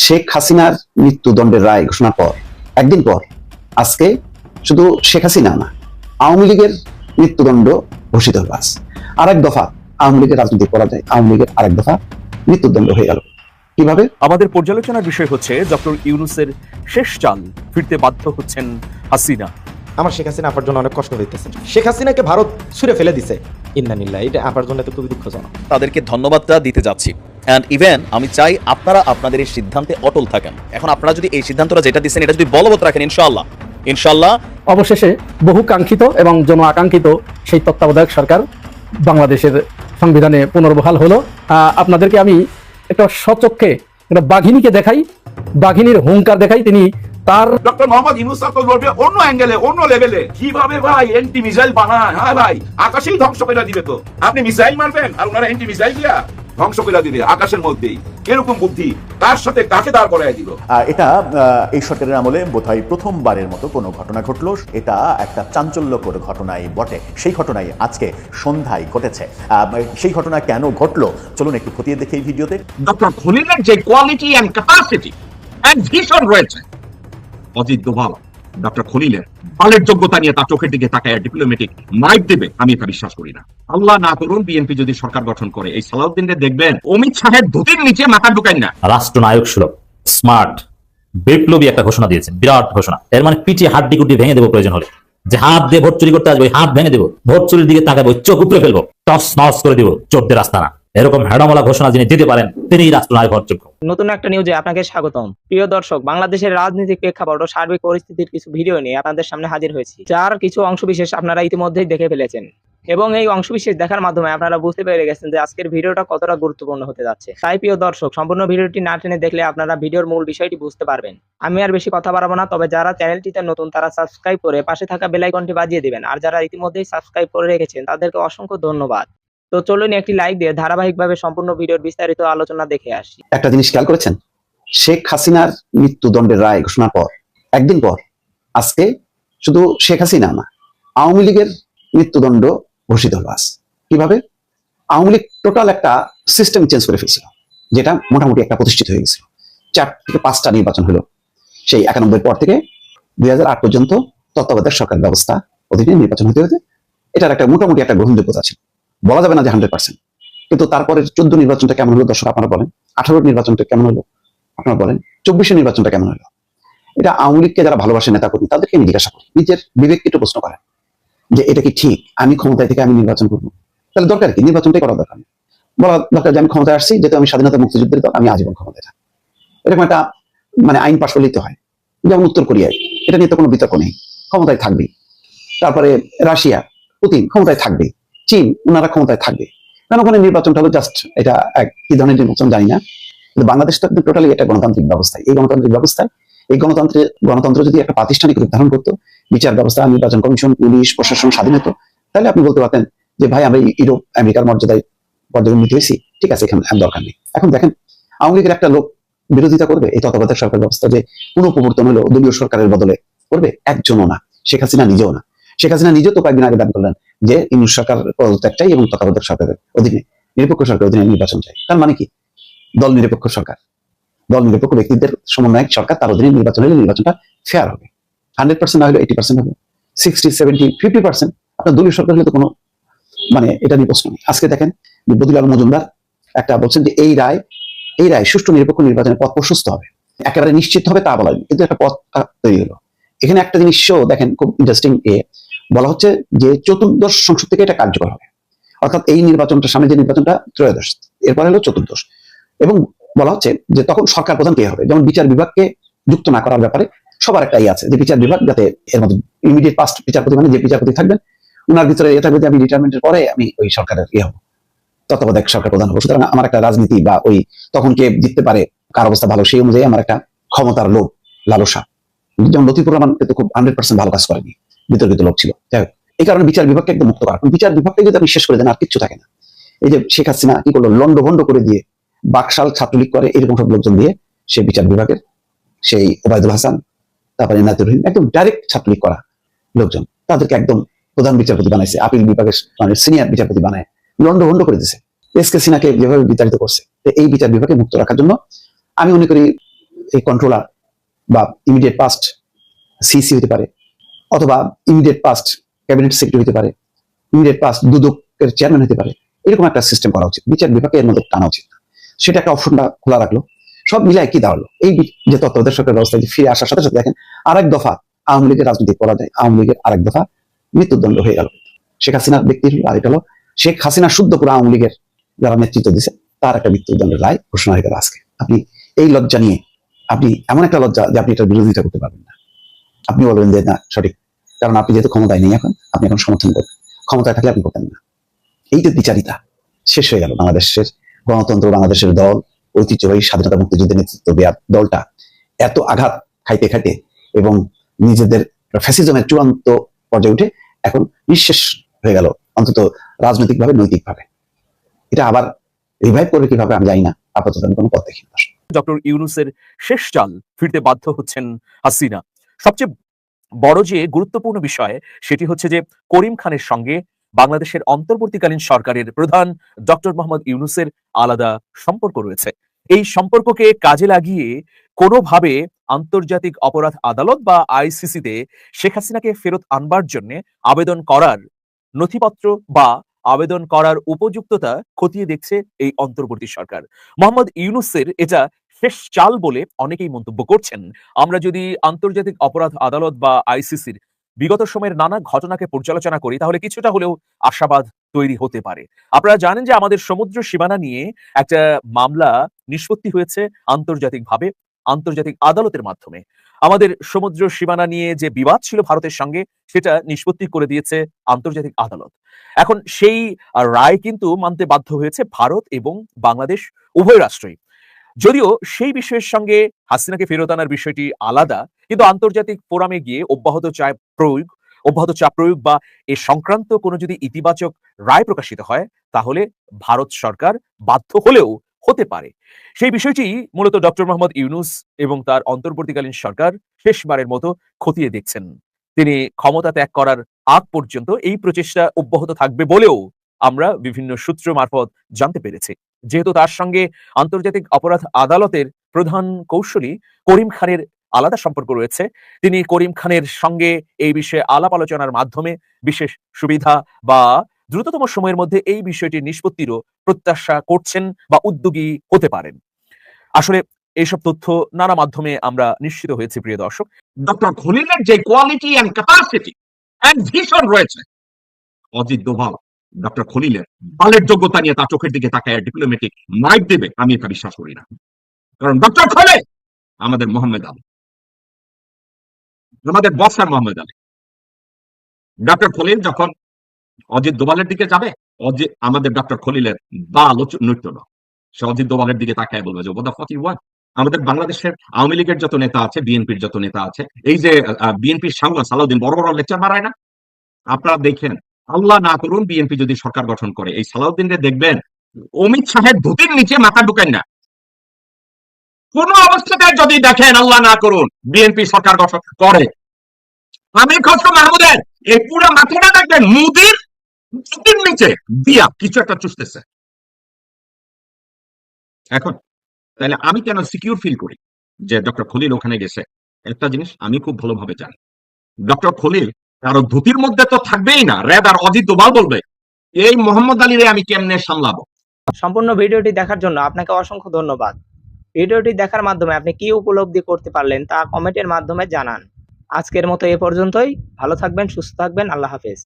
শেখ হাসিনার মৃত্যুদণ্ডের রায় ঘোষণার পর একদিন পর আজকে শুধু শেখ হাসিনা না, আওয়ামী লীগের মৃত্যুদণ্ড ঘোষিত হল। আরেক দফা আওয়ামী লীগের রাজনৈতিক পরাজয়, আওয়ামী লীগের আরেক দফা মৃত্যুদণ্ড হয়ে গেল। কিভাবে? আমাদের পর্যালোচনার বিষয় হচ্ছে ডক্টর ইউনূসের শেষ চাল ফিরতে বাধ্য হচ্ছেন হাসিনা। আমার শেখ হাসিনা আপার জন্য অনেক কষ্ট হইতেছে। শেখ হাসিনাকে ভারত ছুঁড়ে ফেলে দিছে, ইন্নানিল্লাহ। এটা আপার জন্য তো খুবই দুঃখজনক। তাদেরকে ধন্যবাদটা দিতে যাচ্ছি। অ্যান্ড ইভেন আমি চাই আপনারা আপনাদের এই সিদ্ধান্তে অটল থাকেন। এখন আপনারা যদি এই সিদ্ধান্তটা যেটা দিচ্ছেন এটা যদি বলবৎ রাখেন, ইনশাআল্লাহ অবশেষে বহু কাঙ্ক্ষিত এবং জন আকাঙ্ক্ষিত সেই তত্ত্বাবধায়ক সরকার বাংলাদেশের সংবিধানে পুনর্বহাল হলো। আপনাদেরকে আমি একটা সচক্ষে একটা বাঘিনীকে দেখাই, বাঘিনীর হুঙ্কার দেখাই। তিনি তার ডক্টর মোহাম্মদ ইউনূস তো বলবে অন্য অ্যাঙ্গেলে, অন্য লেভেলে কিভাবে ভাই এন্টি মিসাইল বানায়। হ্যাঁ ভাই, আকাশেই ধ্বংস করে দিবে। তো আপনি মিসাইল মারবেন আর ওনারা এন্টি মিসাইল দিয়া ধ্বংস করে দিবে আকাশের মধ্যেই। এরকম বুদ্ধি তার সাথে কাকে দাঁড় করায় দিল? এটা এই সরকারের আমলে বোধহয় প্রথমবারের মতো কোনো ঘটনা ঘটলো। এটা একটা চাঞ্চল্যকর ঘটনাই বটে। সেই ঘটনাই আজকে সন্ধ্যায় ঘটেছে। সেই ঘটনা কেন ঘটলো চলুন একটু খতিয়ে দেখি এই ভিডিওতে। ডক্টর খলিলের যে quality and capacity and vision রয়েছে, অজিত দোভাল ডক্টর খলিলের বালের যোগ্যতা নিয়ে তার চোখের দিকে তাকায় ডিপ্লোম্যাটিক মাইক দেবে, আমি এটা বিশ্বাস করি না। আল্লাহ না করুন বিএনপি যদি সরকার গঠন করে, এই সালাউদ্দিনকে দেখবেন অমিত শাহের ধুতির নিচে মাথা ঢুকাই না। রাষ্ট্রনায়ক সুলভ স্মার্ট বিপ্লবী একটা ঘোষণা দিয়েছেন, বিরাট ঘোষণা। এর মানে পিটিয়ে হাড্ডি গুড্ডি ভেঙে দেবো, প্রয়োজন হলে যে হাত দিয়ে ভোট চুরি করতে আসবে ওই হাত ভেঙে দেবো, ভোট চুরির দিকে তাকাবো চোখ উপরে ফেলবো, টস নস করে দিব, চোরদের রাস্তা না। এরকম হেডামলা ঘোষণা যিনি দিতে পারেন তিনিই রাষ্ট্রনায়ক হওয়ার যোগ্য। নতুন একটা নিউজে আপনাকে স্বাগতম। প্রিয় দর্শক, বাংলাদেশের রাজনৈতিক প্রেক্ষাপট ও সার্বিক পরিস্থিতির কিছু ভিডিও নিয়ে আপনাদের সামনে হাজির হয়েছি, যার কিছু অংশবিশেষ আপনারা ইতিমধ্যেই দেখে ফেলেছেন এবং এই অংশবিশেষ দেখার মাধ্যমে আপনারা বুঝতে পেরে গেছেন যে আজকের ভিডিওটা কতটা গুরুত্বপূর্ণ হতে যাচ্ছে। তাই প্রিয় দর্শক, সম্পূর্ণ ভিডিওটি না টেনে দেখলে আপনারা ভিডিওর মূল বিষয়টি বুঝতে পারবেন। আমি আর বেশি কথা বাড়াবো না, তবে যারা চ্যানেলটিতে নতুন তারা সাবস্ক্রাইব করে পাশে থাকা বেল আইকনটি বাজিয়ে দিবেন, আর যারা ইতিমধ্যেই সাবস্ক্রাইব করে রেখেছেন তাদেরকে অসংখ্য ধন্যবাদ। তো চলুন একটি লাইক দিয়ে ধারাবাহিকভাবে সম্পূর্ণ ভিডিওর বিস্তারিত আলোচনা দেখে আসি। একটা জিনিস খেয়াল করেছেন, শেখ হাসিনার মৃত্যুদণ্ডের রায় ঘোষণার পর একদিন পর আজকে শুধু শেখ হাসিনা না, আওয়ামী লীগের মৃত্যুদণ্ড ঘোষিত হলো। কিভাবে? আওয়ামী লীগ টোটাল একটা সিস্টেম চেঞ্জ করে ফেলছিল, যেটা মোটামুটি একটা প্রতিষ্ঠিত হয়ে গেছিল। 4 থেকে 5টা নির্বাচন হলো সেই 91 পর থেকে 2008 পর্যন্ত তত্ত্বাবধায়ক সরকার ব্যবস্থা অধীনে নির্বাচন হতে হতে এটার একটা মোটামুটি একটা গ্রহণযোগ্যতা ছিল, বলা যাবে না যে 100%। কিন্তু তারপরে 14 নির্বাচনটা কেমন হলো দর্শক আপনারা বলেন, 18 নির্বাচনটা কেমন হলো আপনারা বলেন, 24 নির্বাচনটা কেমন হলো? এটা আওয়ামী লীগকে যারা ভালোবাসে নেতা কর্মী তাদেরকে আমি জিজ্ঞাসা করি, নিজের বিবেককে একটু প্রশ্ন করেন যে এটা কি ঠিক? আমি ক্ষমতায় থেকে আমি নির্বাচন করবো, তাহলে দরকার কি? নির্বাচনটাই করা দরকার। বলা দরকার যে আমি ক্ষমতায় আসছি, যেহেতু আমি স্বাধীনতা মুক্তিযুদ্ধের দল, আমি আজীবন ক্ষমতায় থাকি। এরকম একটা আইন পাশ করলেই তো হয়। যেমন উত্তর কোরিয়ায়, এটা নিয়ে তো কোনো বিতর্ক নেই, ক্ষমতায় থাকবে। তারপরে রাশিয়া, পুতিন ক্ষমতায় থাকবে, চীন ওনারা ক্ষমতায় থাকবে। কারণ ওখানে নির্বাচনটা হলো জাস্ট এটা কি ধরনের নির্বাচন জানি না, কিন্তু বাংলাদেশ তো একদম টোটালি এটা গণতান্ত্রিক ব্যবস্থায়। এই গণতান্ত্রিক ব্যবস্থায় এই গণতন্ত্র যদি একটা প্রাতিষ্ঠানিক রূপ ধারণ করতো, বিচার ব্যবস্থা, নির্বাচন কমিশন, পুলিশ প্রশাসন স্বাধীন হতো, তাহলে আপনি বলতে পারতেন যে ভাই আমরা ইউরোপ আমেরিকার মর্যাদায় পদোন্নতি হয়েছি, ঠিক আছে, এখানে দরকার নেই। এখন দেখেন আওয়ামী লীগের একটা লোক বিরোধিতা করবে এই তত্ত্বাবধায়ক সরকার ব্যবস্থা যে পুনঃপ্রবর্তন হলো দলীয় সরকারের বদলে, করবে একজনও না, শেখ হাসিনা নিজেও না। শেখ হাসিনা নিজেও তো কয়েকদিন আগে দাবি করলেন যে ইউনূস সরকার পদত্যাগটাই এবং তত্ত্বাবধায়ক সরকারের অধীনে নিরপেক্ষ সরকারের অধীনে নির্বাচন চাই। তার মানে কি? দল নিরপেক্ষ সরকার, দল নিরপেক্ষ ব্যক্তিদের সমন্বয়ক সরকার, তার অধীনে নির্বাচন হলে নির্বাচনটা ফেয়ার হবে। 100% না হলে 80% হবে, 60, 70, 50%। আপনার দলীয় সরকার হলে তো কোনো এটা নিয়ে প্রশ্ন নেই। আজকে দেখেন বদিউল আলম মজুমদার একটা বলছেন যে এই রায় সুষ্ঠু নিরপেক্ষ নির্বাচনের পথ প্রশস্ত হবে, একেবারে নিশ্চিত হবে তা বলা, কিন্তু একটা পথ তৈরি হলো। এখানে একটা জিনিস দেখেন খুব ইন্টারেস্টিং, বলা হচ্ছে যে 14th সংসদ থেকে এটা কার্যকর হবে, অর্থাৎ এই নির্বাচনটা, সামনে যে নির্বাচনটা 13th, এরপরে হলো 14th। এবং বলা হচ্ছে যে তখন সরকার প্রধান কে হবে, যেমন বিচার বিভাগকে যুক্ত না করার ব্যাপারে সবার একটা আছে যে বিচার বিভাগ যাতে এর মধ্যে ইমিডিয়েট পাস্ট বিচারপতি, যে বিচারপতি থাকবেন ওনার ভিতরে এটা থাকবে যে আমি রিটায়ারমেন্টের পরে আমি ওই সরকারের হবো, তত্ত্বাবধায়ক সরকার প্রধান হবো। সুতরাং আমার একটা রাজনীতি বা ওই তখন কে জিততে পারে, কার অবস্থা ভালো, সেই অনুযায়ী আমার একটা ক্ষমতার লোভ, লালসা। যেমন লতিফুর রহমান কিন্তু খুব 100% ভালো কাজ করেনি, বিতর্কিত লোক ছিল। যাই হোক, এই কারণে বিচার বিভাগকে একদম মুক্ত করা। বিচার বিভাগকে যদি আপনি শেষ করে দেন আর কিচ্ছু থাকে না। এই যে শেখ হাসিনা কি করলো, লন্ডভন্ড করে দিয়ে বাকশাল ছাত্রলীগ করে এরকম সব লোকজন দিয়ে সে বিচার বিভাগের সেই ওবায়দুল হাসান, তারপরে ইনায়েতুর রহিম, একদম ডাইরেক্ট ছাত্রলীগ করা লোকজন, তাদেরকে একদম প্রধান বিচারপতি বানাইছে, আপিল বিভাগের সিনিয়র বিচারপতি বানায় লন্ডভন্ড করে দিয়েছে। এস কে সিনহাকে যেভাবে বিতাড়িত করছে, এই বিচার বিভাগে মুক্ত রাখার জন্য আমি মনে করি এই কন্ট্রোলার বা ইমিডিয়েট পাস্ট সিসি হতে পারে, অথবা ইমিডিয়েট পাস্ট ক্যাবিনেট সেক্রেটারি হতে পারে, ইমিডিয়েট পাস্ট দুদকের চেয়ারম্যান হতে পারে। এরকম একটা সিস্টেম করা উচিত, বিচার বিভাগকে এর মধ্যে টানা উচিত। সেটা একটা অপশনটা খোলা রাখলো, সব মিলাই কি দাঁড়ালো, এই যে তত্ত্বাবধায়ক সরকার ব্যবস্থায় ফিরে আসার সাথে সাথে দেখেন আরেক দফা আওয়ামী লীগের রাজনৈতিক পরাজয়, আওয়ামী লীগের আরেক দফা মৃত্যুদণ্ড হয়ে গেল। শেখ হাসিনার ব্যক্তি হলো, আর এটা হলো শেখ হাসিনা শুদ্ধ করে আওয়ামী লীগের যারা নেতৃত্ব দিচ্ছে তার একটা মৃত্যুদণ্ডের রায় ঘোষণা হয়ে গেল আজকে। আপনি এই লজ্জা নিয়ে, আপনি এমন একটা লজ্জা যে আপনি এটার বিরোধিতা করতে পারবেন না। আপনি বলবেন যে না সঠিক, কারণ আপনি যেহেতু ক্ষমতায় নেই, এখন আপনি এখন সমর্থন করবেন, ক্ষমতায় থাকলে আপনি করতেন না। এই যে বিচারিতা শেষ হয়ে গেল। বাংলাদেশের গণতন্ত্র, বাংলাদেশের দল, ঐতিহ্যবাহী স্বাধীনতা মুক্তিযুদ্ধের নেতৃত্ব দেওয়ার দলটা এত আঘাত খাইতে খাইতে এবং নিজেদের ফ্যাসিজমের চূড়ান্ত পর্যায়ে উঠে এখন নিঃশেষ হয়ে গেল, অন্তত রাজনৈতিকভাবে, নৈতিকভাবে। এটা আবার রিভাইভ করবে কিভাবে আমি জানি না, আপাতত আমি কোনো পথ দেখি না। ডক্টর ইউনূসের শেষ চাল ফিরতে বাধ্য হচ্ছেন হাসিনা। সবচেয়ে বড় যে গুরুত্বপূর্ণ বিষয় সেটি হচ্ছে যে করিম খানের সঙ্গে বাংলাদেশের অন্তর্বর্তীকালীন সরকারের প্রধান ডক্টর মোহাম্মদ ইউনূসের আলাদা সম্পর্ক রয়েছে। এই সম্পর্ককে কাজে লাগিয়ে কোনোভাবে আন্তর্জাতিক অপরাধ আদালত বা আইসিসিতে শেখ হাসিনাকে ফেরত আনবার জন্য আবেদন করার নথিপত্র বা আবেদন করার উপযুক্ততা খতিয়ে দেখছে এই অন্তর্বর্তী সরকার। মোহাম্মদ ইউনূসের এটা শেষ চাল বলে অনেকেই মন্তব্য করছেন। আমরা যদি আন্তর্জাতিক অপরাধ আদালত বা আইসিসির বিগত সময়ের নানা ঘটনাকে পর্যালোচনা করি তাহলে কিছুটা হলেও আশাবাদ তৈরি হতে পারে। আপনারা জানেন যে আমাদের সমুদ্র সীমানা নিয়ে একটা মামলা নিষ্পত্তি হয়েছে আন্তর্জাতিকভাবে, আন্তর্জাতিক আদালতের মাধ্যমে। আমাদের সমুদ্র সীমানা নিয়ে যে বিবাদ ছিল ভারতের সঙ্গে সেটা নিষ্পত্তি করে দিয়েছে আন্তর্জাতিক আদালত। এখন সেই রায় কিন্তু মানতে বাধ্য হয়েছে ভারত এবং বাংলাদেশ উভয় রাষ্ট্রই। যদিও সেই বিষয়ের সঙ্গে হাসিনাকে ফেরত আনার বিষয়টি আলাদা, কিন্তু আন্তর্জাতিক ফোরামে গিয়ে অব্যাহত চাপ প্রয়োগ বা এ সংক্রান্ত কোনো যদি ইতিবাচক রায় প্রকাশিত হয় তাহলে ভারত সরকার বাধ্য হলেও হতে পারে। সেই বিষয়টি মূলত ডক্টর মোহাম্মদ ইউনূস এবং তার অন্তর্বর্তীকালীন সরকার শেষবারের মতো খতিয়ে দেখছেন। তিনি ক্ষমতা ত্যাগ করার আগ পর্যন্ত এই প্রচেষ্টা অব্যাহত থাকবে বলেও আমরা বিভিন্ন সূত্র মারফত জানতে পেরেছি। যেহেতু তার সঙ্গে আন্তর্জাতিক অপরাধ আদালতের প্রধান কৌশলী করিম খানের আলাদা সম্পর্ক রয়েছে, তিনি করিম খানের সঙ্গে এই বিষয়ে আলাপ আলোচনার মাধ্যমে বিশেষ সুবিধা বা দ্রুততম সময়ের মধ্যে এই বিষয়টি নিষ্পত্তিরও প্রত্যাশা করছেন বা উদ্যোগী হতে পারেন। আসলে এইসব তথ্য নানা মাধ্যমে আমরা নিশ্চিত হয়েছি প্রিয় দর্শক। ডক্টর খলিলের যে quality and capacity and vision রয়েছে, অজিত দোভাল ডক্টর খলিলের বালের যোগ্যতা নিয়ে তার চোখের দিকে তাকায় ডিপ্লোম্যাটিক মাইক দেবে আমি এটা বিশ্বাস করি না। কারণ ডক্টর খলিল আমাদের মোহাম্মদ আলী, আমাদের বসার মোহাম্মদ আলী। ডক্টর খলিল যখন অজিত দোভালের দিকে যাবে, আমাদের ডক্টর খলিলের বাল নৃত্য না, সে অজিত দোভালের দিকে তাকায় বলবে যে ওদা 41। আমাদের বাংলাদেশের আওয়ামী লীগের যত নেতা আছে, বিএনপির যত নেতা আছে, এই যে বিএনপির সাংবাদ সালাউদ্দিন বড় বড় লেকচার মারায় না, আপনারা দেখেন, আল্লাহ না করুন বিএনপি যদি সরকার গঠন করে, এই সালাউদ্দিনকে দেখবেন অমিত শাহের ধুতির নিচে মাথা ঢুকায় না। কোন অবস্থাতে যদি দেখেন আল্লাহ না করুন বিএনপি সরকার গঠন করে, আমির খসরু মাহমুদের এই পুরো মাথাটা দেখবেন মুদির ধুতির নিচে দিয়া কিছু একটা চুষতেছে। এখন তাহলে আমি কেন সিকিউর ফিল করি যে ডক্টর খলিল ওখানে গেছে? একটা জিনিস আমি খুব ভালোভাবে জানি, ডক্টর খলিল কারো ধুতির মধ্যে তো থাকবেই না। রেড আর অজিত দোভাল বলবে এই মোহাম্মদ আলীরে আমি কেমনে সামলাবো। সম্পূর্ণ ভিডিওটি দেখার জন্য আপনাকে অসংখ্য ধন্যবাদ। ভিডিওটি দেখার মাধ্যমে আপনি কি উপলব্ধি করতে পারলেন তা কমেন্টের মাধ্যমে জানান। আজকের মতো এ পর্যন্তই। ভালো থাকবেন, সুস্থ থাকবেন। আল্লাহ হাফেজ।